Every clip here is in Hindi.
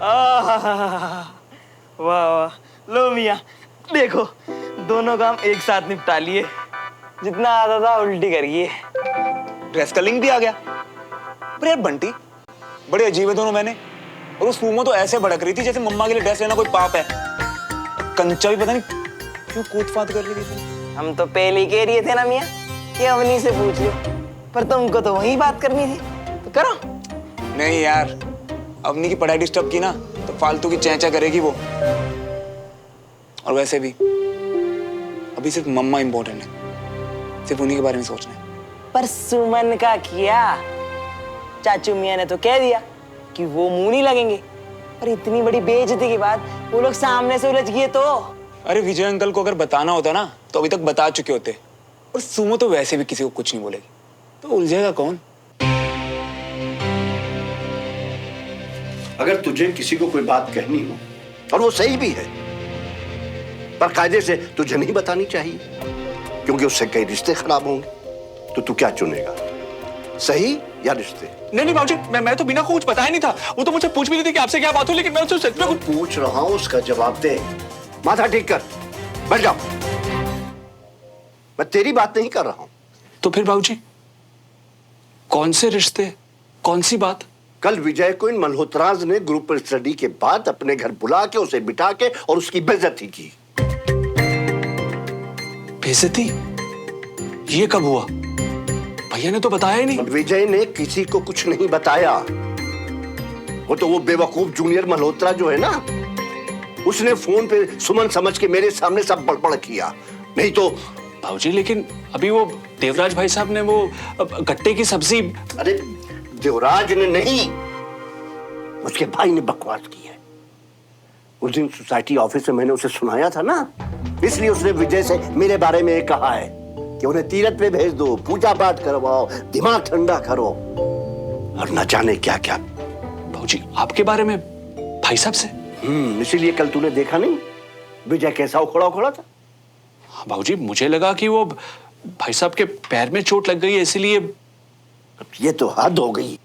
वाह वाह, लो मियाँ देखो, दोनों काम एक साथ निपटा लिए। जितना आता था उल्टी कर गई। ड्रेस कलिंग भी आ गया। पर यार बंटी, बड़े अजीब है दोनों मैंने। और उस सुमो तो ऐसे भड़क रही थी जैसे मम्मा के लिए ड्रेस लेना कोई पाप है। कंचा भी पता नहीं क्यों कूद फाद कर रही थी। हम तो पहले ही कह रहे थे ना मियाँ कि अवनी से पूछ लो, पर तुमको तो वही बात करनी थी, तो करो। नहीं यार, अवनी की पढ़ाई डिस्टर्ब की ना तो फालतू की चैंचा करेगी वो। और वैसे भी अभी सिर्फ मम्मा इंपॉर्टेंट है, सिर्फ उन्हीं के बारे में सोचना है। पर सुमन का किया, चाचू मियाँ ने तो कह दिया कि वो मुंह नहीं लगेंगे। पर इतनी बड़ी बेइज्जती के बाद वो लोग सामने से उलझ गए तो। अरे विजय अंकल को अगर बताना होता ना तो अभी तक बता चुके होते। और सुमो तो वैसे भी किसी को कुछ नहीं बोलेगी, तो उलझेगा कौन? अगर तुझे किसी को कोई बात कहनी हो और वो सही भी है, पर कायदे से तुझे नहीं बतानी चाहिए, क्योंकि उससे कई रिश्ते खराब होंगे। तो तू क्या चुनेगा, सही या रिश्ते? नहीं बाबूजी, मैं तो बिना कुछ बताया नहीं था। वो तो मुझसे पूछ भी नहीं थी कि आपसे क्या बात हो, लेकिन मैं उससे सच में कुछ पूछ रहा हूं, उसका जवाब दे। माथा ठीक कर, बैठ जाओ। मैं तेरी बात नहीं कर रहा हूं। तो फिर बाबूजी कौन से रिश्ते, कौन सी बात? कल विजय को इन मल्होत्राज ने ग्रुप स्टडी के बाद अपने घर बुला के उसे बिठा के और उसकी बेइज्जती की। बेइज्जती? ये कब हुआ? भैया ने तो बताया ही नहीं। विजय ने किसी को कुछ नहीं बताया। वो बेवकूफ जूनियर मल्होत्रा जो है ना, उसने फोन पे सुमन समझ के मेरे सामने सब बड़बड़ किया। नहीं तो बाबूजी, लेकिन अभी वो देवराज भाई साहब ने वो गट्टे की सब्जी। अरे देवराज ने नहीं, उसके भाई ने बकवास की है। उस दिन सोसाइटी ऑफिस में मैंने उसे सुनाया था ना, इसलिए उसने विजय से मेरे बारे में कहा है कि उन्हें तीरथ पे भेज दो, पूजा पाठ करवाओ, दिमाग ठंडा करो, और न जाने क्या क्या। बाबूजी आपके बारे में भाई साहब से? इसीलिए कल तूने देखा नहीं विजय कैसा उखड़ा उखड़ा था। हाँ बाबूजी, मुझे लगा कि वो भाई साहब के पैर में चोट लग गई है, इसीलिए। ये तो हद हो गई।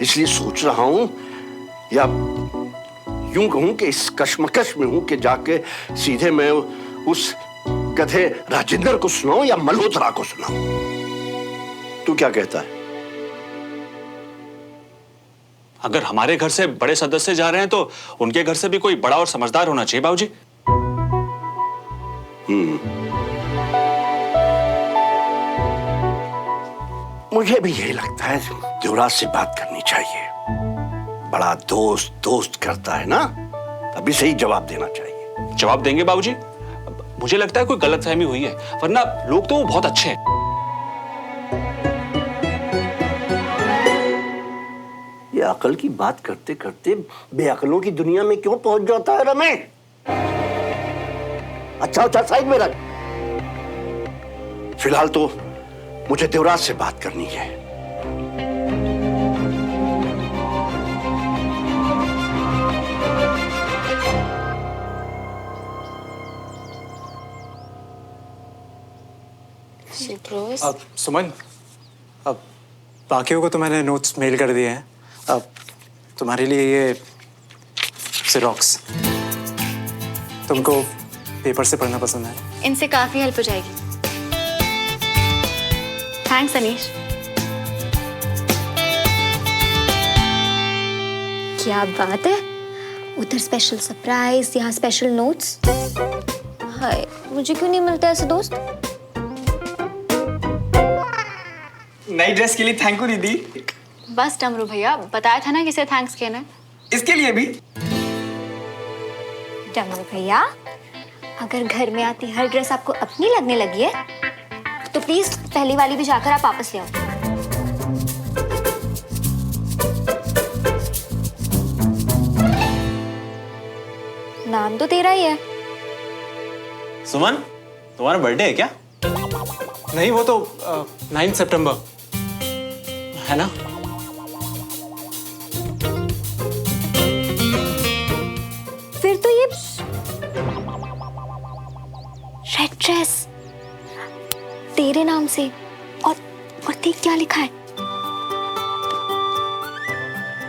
इसलिए सोच रहा हूं, या यूं कहूं कि इस कश्मकश में हूं कि जाके सीधे मैं उस गधे राजेंद्र को सुनाऊं या मल्होत्रा को सुनाऊं। तू क्या कहता है? अगर हमारे घर से बड़े सदस्य जा रहे हैं तो उनके घर से भी कोई बड़ा और समझदार होना चाहिए बाबूजी। मुझे भी यही लगता है, देवराज से बात करनी चाहिए। बड़ा दोस्त दोस्त करता है ना, अभी सही जवाब देना चाहिए। जवाब देंगे बाबूजी। मुझे लगता है कोई गलतफहमी हुई है, वरना लोग तो बहुत अच्छे हैं। ये अकल की बात करते करते बेअकलों की दुनिया में क्यों पहुंच जाता है रमेश? अच्छा साइड में रख। फिलहाल तो मुझे देवराज से बात करनी है। अब सुमन, अब बाकियों को तो मैंने नोट्स मेल कर दिए हैं। अब तुम्हारे लिए ये ज़ेरॉक्स, तुमको पेपर से पढ़ना पसंद है? इनसे काफी हेल्प हो जाएगी। थैंक्स अनीश। क्या बात है, उधर स्पेशल सरप्राइज, यहाँ स्पेशल नोट्स। हाय, मुझे क्यों नहीं मिलता ऐसे दोस्त? नई ड्रेस के लिए थैंक यू दीदी। बस डमरू भैया, बताया था ना किसे थैंक्स कहना है। इसके लिए भी। डमरू भैया, अगर घर में आती हर ड्रेस आपको अपनी लगने लगी है तो प्लीज पहली वाली भी जाकर आप वापस ले आओ। नाम तो तेरा ही है। सुमन, तुम्हारा बर्थडे है क्या? नहीं, वो तो 9 सितंबर है ना। फिर तो ये रेड ड्रेस तेरे नाम से, और देख क्या लिखा है।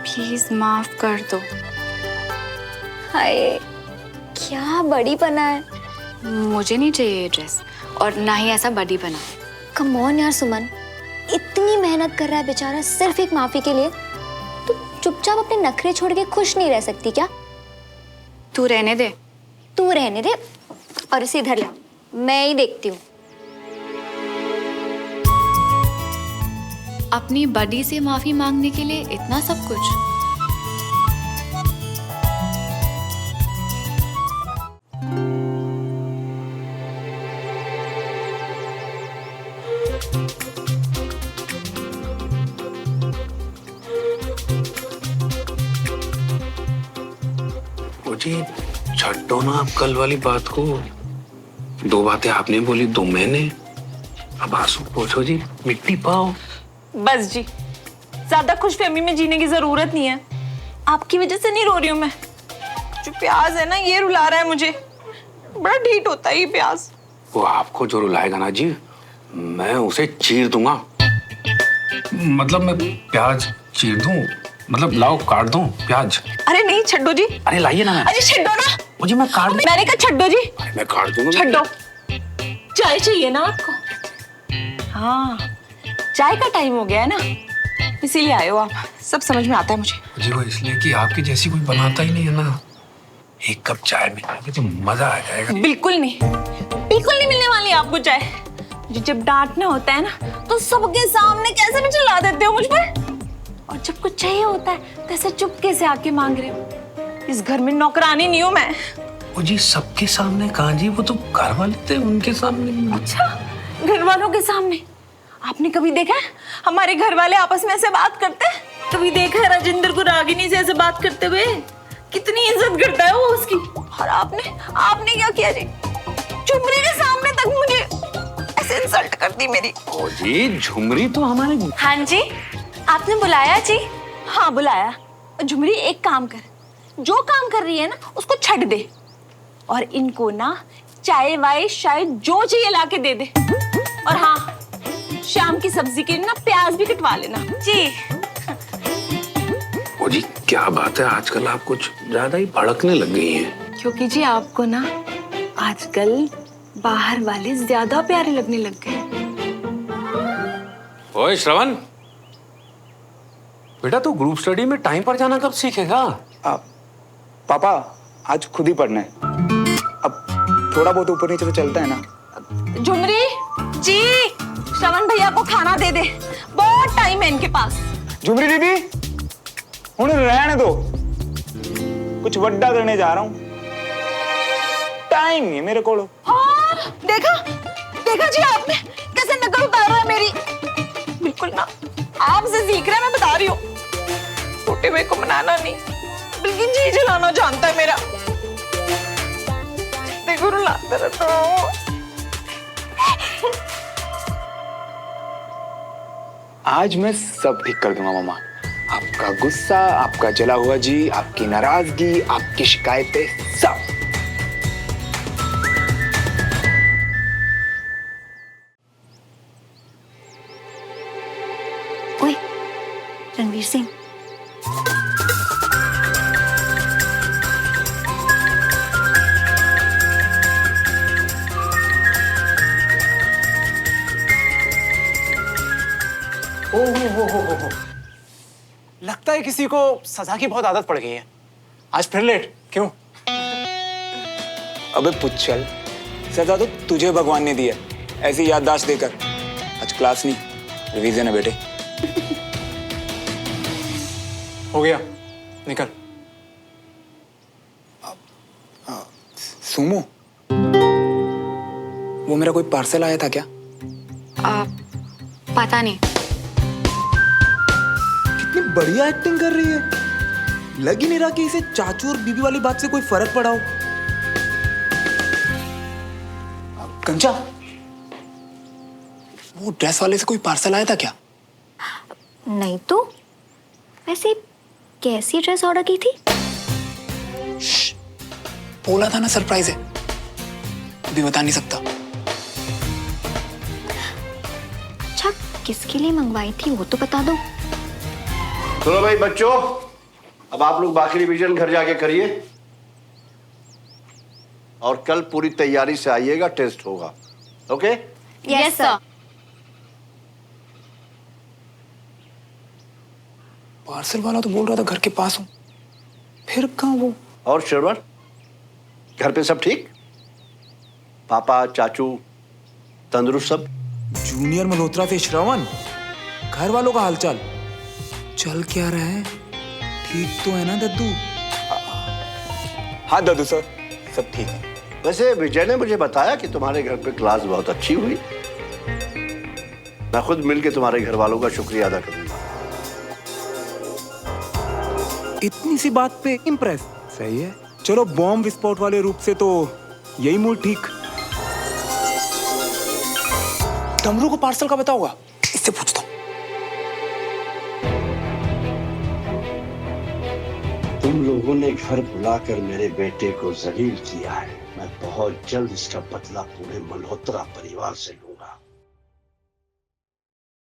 प्लीज माफ कर दो। हाय क्या बड़ी पना है। मुझे नहीं चाहिए ये ड्रेस और ना ही ऐसा बड़ी बना। कम ऑन यार सुमन, इतनी मेहनत कर रहा है बेचारा सिर्फ एक माफी के लिए, तो चुपचाप अपने नखरे छोड़ के खुश नहीं रह सकती क्या? तू रहने दे। तू रहने दे और इसे इधर ला, मैं ही देखती हूँ। अपनी बडी से माफी मांगने के लिए इतना सब कुछ। जी छड्डो ना आप कल वाली बात को। 2 बातें आपने बोली, 2 मैंने। अब आंसू पोंछो जी, मिट्टी पाओ। बस जी, ज्यादा खुशफहमी में जीने की जरूरत नहीं है। आपकी वजह से नहीं रो रही हूँ मैं। जो प्याज है ना, ये रुला रहा है मुझे। बड़ा ढीठ होता है ये प्याज। वो आपको जो रुलाएगा ना जी, मैं उसे चीर दूंगा। मतलब मैं प्याज चीर दूं, मतलब लाओ काट दूं प्याज। अरे नहीं छड्डो जी। अरे लाइए ना। अरे छड्डो ना। मुझे मैं काट दूं। मैंने कहा छड्डो जी। अरे मैं काट दूंगा। छड्डो। चाय चाहिए ना आपको? हाँ, चाय का टाइम हो गया है ना, इसीलिए आए हो आप। सब समझ में आता है मुझे। जी वो इसलिए कि आपकी जैसी कोई बनाता ही नहीं है ना। एक कप चाय मिल जाएगी तो मजा आ जाएगा। बिल्कुल नहीं, बिल्कुल नहीं मिलने वाली आपको चाय। जब डांटना होता है ना, तो सबके सामने कैसे भी चिल्ला देते हो मुझ पर, और जब कुछ चाहिए होता है तो ऐसे चुपके से आके मांग रहे हो। इस घर में नौकरानी नहीं हूं मैं। ओ जी सबके सामने कहाँ जी, वो तो घर वाले थे उनके सामने। अच्छा, घर वालों के सामने? आपने कभी देखा है हमारे घर वाले आपस में ऐसे बात करते हैं? कभी देखा है राजेंद्र को रागिनी से ऐसे बात करते हुए? कितनी इज्जत करता है वो उसकी। और आपने क्या किया जी? झुमरी के सामने तक मुझे ऐसे इंसल्ट कर दी मेरी। ओ जी झुमरी तो हमारे। हाँ जी, आपने बुलाया जी? हाँ बुलाया। झुमरी एक काम कर, जो काम कर रही है ना उसको छੱਡ दे, और इनको ना चाय वाय शायद जो चाहिए लाके दे दे। और हाँ, शाम की सब्जी के लिए ना प्याज भी कटवा लेना जी। ओ जी क्या बात है, आजकल आप कुछ ज्यादा ही भड़कने लग गई हैं। क्योंकि जी आपको ना आजकल बाहर वाले ज्यादा प्यारे लगने लग गए। ओए श्रवण, बेटा तू ग्रुप स्टडी में टाइम पर जाना कब सीखेगा? पापा आज खुद ही पढ़ना है। अब थोड़ा बहुत ऊपर नीचे तो चलता है ना। झुमरी जी, श्रवण भैया को खाना दे दे, बहुत टाइम है इनके पास। झुमरी दीदी उन्हें रहने दो, कुछ वड्डा करने जा रहा हूँ। टाइम नहीं है मेरे को। हाँ, देखा जी आपने कैसे नकल उतार रहा है मेरी। बिल्कुल ना, आपसे सीख रहा है, मैं बता रही हूँ। छोटे भाई को मनाना नहीं, बल्कि जी जलाना जानता है मेरा। देखो रुलाता रहता हूँ। आज मैं सब ठीक कर दूंगा मामा। आपका गुस्सा, आपका जला हुआ जी, आपकी नाराजगी, आपकी शिकायतें, सब। ओए रणवीर सिंह, हो। लगता है किसी को सजा की बहुत आदत पड़ गई है। आज फिर लेट क्यों? अबे पुच्छल, सजा तो तुझे भगवान ने दी है, ऐसी याददाश्त देकर। आज क्लास नहीं, रिवीजन है बेटे। हो गया, निकल। सुमो, वो मेरा कोई पार्सल आया था क्या? पता नहीं। कितनी बढ़िया एक्टिंग कर रही है। लग ही नहीं रहा कि इसे चाचू और बीबी वाली बात से कोई फर्क पड़ा हो। कंचा, वो ड्रेस वाले से कोई पार्सल आया था क्या? नहीं तो वैसे कैसी ड्रेस ऑर्डर की थी? बोला था ना सरप्राइज है, अभी बता नहीं सकता। अच्छा, किसके लिए मंगवाई थी वो तो बता दो। चलो भाई बच्चों, अब आप लोग बाकी रिवीजन घर जाके करिए। और कल पूरी तैयारी से आइएगा, टेस्ट होगा। ओके? Yes sir. पार्सल वाला तो बोल रहा था घर के पास हूँ, फिर कहाँ वो? और श्रवण, घर पे सब ठीक? पापा, चाचू तंदुरुस्त सब? जूनियर मल्होत्रा से श्रवण, घर वालों का हालचाल चल क्या रहा है? ठीक तो है ना दद्दू? हाँ दादू सर, सब ठीक है। वैसे विजय ने मुझे बताया कि तुम्हारे घर पे क्लास बहुत अच्छी हुई। मैं खुद मिलके तुम्हारे घर वालों का शुक्रिया अदा करूंगा। इतनी सी बात पे इम्प्रेस? सही है। चलो बॉम्ब विस्फोट वाले रूप से तो यही मूड ठीक। डमरू को पार्सल का पता होगा, इससे पूछता हूँ। तुम लोगों ने घर बुलाकर मेरे बेटे को जलील किया है। मैं बहुत जल्द इसका बदला पूरे मल्होत्रा परिवार से लूंगा।